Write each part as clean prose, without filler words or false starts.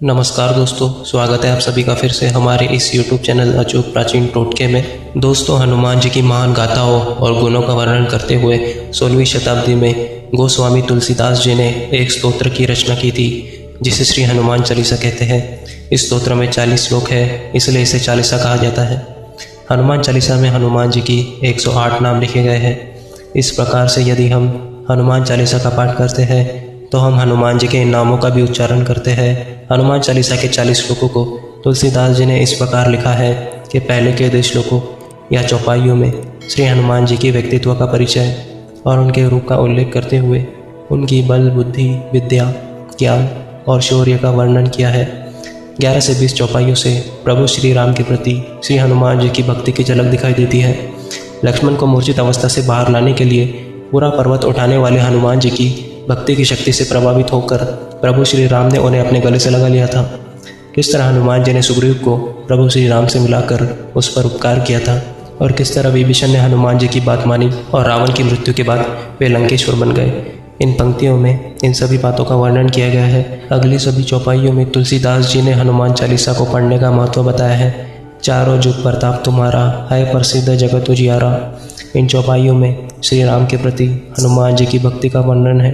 नमस्कार दोस्तों, स्वागत है आप सभी का फिर से हमारे इस YouTube चैनल अचूक प्राचीन टोटके में। दोस्तों, हनुमान जी की महान गाथाओं और गुणों का वर्णन करते हुए 16वीं शताब्दी में गोस्वामी तुलसीदास जी ने एक स्तोत्र की रचना की थी जिसे श्री हनुमान चालीसा कहते हैं। इस स्तोत्र में 40 श्लोक है, इसलिए इसे चालीसा कहा जाता है। हनुमान चालीसा में हनुमान जी की 108 नाम लिखे गए हैं। इस प्रकार से यदि हम हनुमान चालीसा का पाठ करते हैं तो हम हनुमान जी के इन नामों का भी उच्चारण करते हैं। हनुमान चालीसा के 40 श्लोकों को तुलसीदास जी ने इस प्रकार लिखा है कि पहले के 10 श्लोकों या चौपाइयों में श्री हनुमान जी के व्यक्तित्व का परिचय और उनके रूप का उल्लेख करते हुए उनकी बल, बुद्धि, विद्या, ज्ञान और शौर्य का वर्णन किया है। 11 से 20 चौपाइयों से प्रभु श्री राम के प्रति श्री हनुमान जी की भक्ति की झलक दिखाई देती है। लक्ष्मण को मूर्छित अवस्था से बाहर लाने के लिए पूरा पर्वत उठाने वाले हनुमान जी की भक्ति की शक्ति से प्रभावित होकर प्रभु श्री राम ने उन्हें अपने गले से लगा लिया था। किस तरह हनुमान जी ने सुग्रीव को प्रभु श्री राम से मिलाकर उस पर उपकार किया था और किस तरह विभीषण ने हनुमान जी की बात मानी और रावण की मृत्यु के बाद वे लंकेश्वर बन गए। इन पंक्तियों में इन सभी बातों का वर्णन किया गया है। अगली सभी चौपाइयों में तुलसीदास जी ने हनुमान चालीसा को पढ़ने का महत्व बताया है। चारों जुग प्रताप तुम्हारा, है प्रसिद्ध जगत उजियारा। इन चौपाइयों में श्री राम के प्रति हनुमान जी की भक्ति का वर्णन है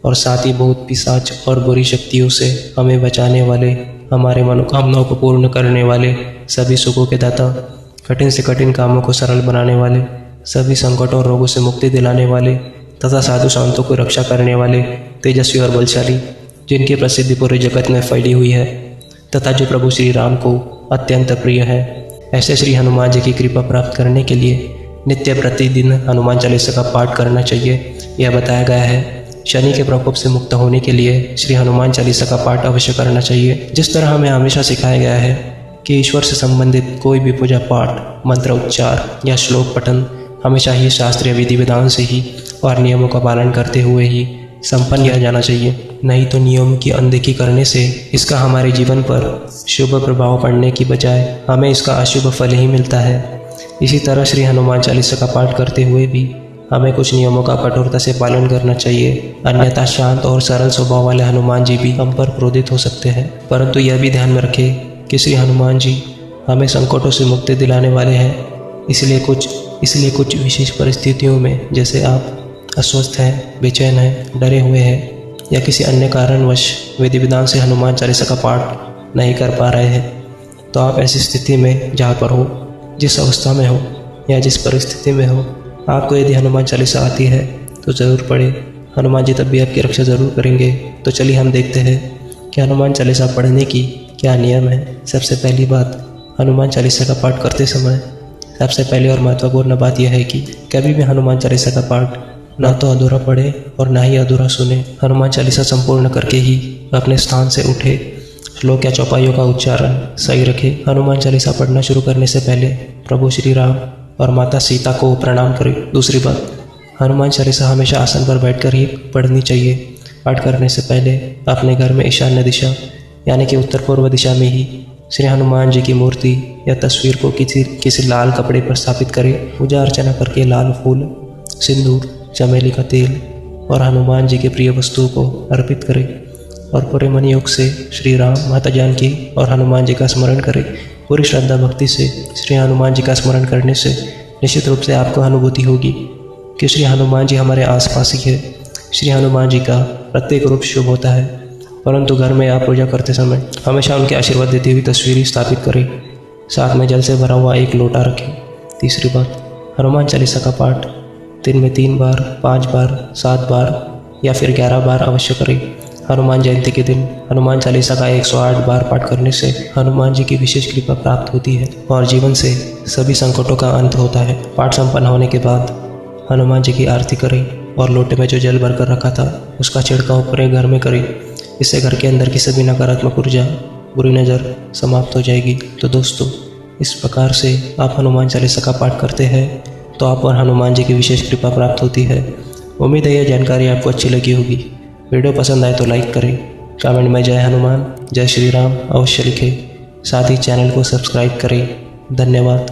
और साथ ही बहुत पिशाच और बुरी शक्तियों से हमें बचाने वाले, हमारे मनोकामनाओं को पूर्ण करने वाले, सभी सुखों के दाता, कठिन से कठिन कामों को सरल बनाने वाले, सभी संकटों और रोगों से मुक्ति दिलाने वाले तथा साधु संतों को रक्षा करने वाले, तेजस्वी और बलशाली, जिनकी प्रसिद्धि पूरे जगत में फैली हुई है तथा जो प्रभु श्री राम को अत्यंत प्रिय है। ऐसे श्री हनुमान जी की कृपा प्राप्त करने के लिए नित्य प्रतिदिन हनुमान चालीसा का पाठ करना चाहिए, यह बताया गया है। शनि के प्रकोप से मुक्त होने के लिए श्री हनुमान चालीसा का पाठ अवश्य करना चाहिए। जिस तरह हमें हमेशा सिखाया गया है कि ईश्वर से संबंधित कोई भी पूजा पाठ, मंत्र उच्चार या श्लोक पठन हमेशा ही शास्त्रीय विधि विधान से ही और नियमों का पालन करते हुए ही संपन्न किया जाना चाहिए। नहीं तो नियम की अनदेखी करने से इसका हमारे जीवन पर शुभ प्रभाव पड़ने की बजाय हमें इसका अशुभ फल ही मिलता है। इसी तरह श्री हनुमान चालीसा का पाठ करते हुए भी हमें कुछ नियमों का कठोरता से पालन करना चाहिए, अन्यथा शांत और सरल स्वभाव वाले हनुमान जी भी हम पर क्रोधित हो सकते हैं। परंतु यह भी ध्यान में रखें कि श्री हनुमान जी हमें संकटों से मुक्ति दिलाने वाले हैं। इसलिए कुछ विशेष परिस्थितियों में, जैसे आप अस्वस्थ हैं, बेचैन हैं, डरे हुए हैं या किसी अन्य कारणवश विधि विधान से हनुमान चालीसा का पाठ नहीं कर पा रहे हैं, तो आप ऐसी स्थिति में जहाँ पर हो, जिस अवस्था में हो या जिस परिस्थिति में हो, आपको यदि हनुमान चालीसा आती है तो ज़रूर पढ़े। हनुमान जी तब भी आपकी रक्षा ज़रूर करेंगे। तो चलिए हम देखते हैं कि हनुमान चालीसा पढ़ने की क्या नियम है। सबसे पहली बात, हनुमान चालीसा का पाठ करते समय सबसे पहली और महत्वपूर्ण बात यह है कि कभी भी हनुमान चालीसा का पाठ ना तो अधूरा पढ़े और ना ही अधूरा सुने। हनुमान चालीसा संपूर्ण करके ही अपने स्थान से उठे, श्लोक या चौपाइयों का उच्चारण सही रखे। हनुमान चालीसा पढ़ना शुरू करने से पहले प्रभु श्री राम और माता सीता को प्रणाम करें। दूसरी बात, हनुमान चालीसा हमेशा आसन पर बैठकर ही पढ़नी चाहिए। पाठ करने से पहले अपने घर में ईशान्य दिशा यानी कि उत्तर पूर्व दिशा में ही श्री हनुमान जी की मूर्ति या तस्वीर को किसी लाल कपड़े पर स्थापित करें। पूजा अर्चना करके लाल फूल, सिंदूर, चमेली का तेल और हनुमान जी के प्रिय वस्तुओं को अर्पित करें और पूरे मन योग से श्री राम, माता जानकी और हनुमान जी का स्मरण करें। पूरी श्रद्धा भक्ति से श्री हनुमान जी का स्मरण करने से निश्चित रूप से आपको अनुभूति होगी कि श्री हनुमान जी हमारे आसपास ही है। श्री हनुमान जी का प्रत्येक रूप शुभ होता है, परंतु घर में आप पूजा करते समय हमेशा उनके आशीर्वाद देती हुई तस्वीर स्थापित करें। साथ में जल से भरा हुआ एक लोटा रखें। तीसरी बात, हनुमान चालीसा का पाठ दिन में 3 बार, 5 बार, 7 बार या फिर 11 बार अवश्य करें। हनुमान जयंती के दिन हनुमान चालीसा का 108 बार पाठ करने से हनुमान जी की विशेष कृपा प्राप्त होती है और जीवन से सभी संकटों का अंत होता है। पाठ संपन्न होने के बाद हनुमान जी की आरती करें और लोटे में जो जल भरकर रखा था उसका छिड़काव पूरे घर में करें। इससे घर के अंदर की सभी नकारात्मक ऊर्जा, बुरी नज़र समाप्त हो जाएगी। तो दोस्तों, इस प्रकार से आप हनुमान चालीसा का पाठ करते हैं तो आप और हनुमान जी की विशेष कृपा प्राप्त होती है। उम्मीद है यह जानकारी आपको अच्छी लगी होगी। वीडियो पसंद आए तो लाइक करें, कमेंट में जय हनुमान, जय श्री राम अवश्य लिखें। साथ ही चैनल को सब्सक्राइब करें। धन्यवाद।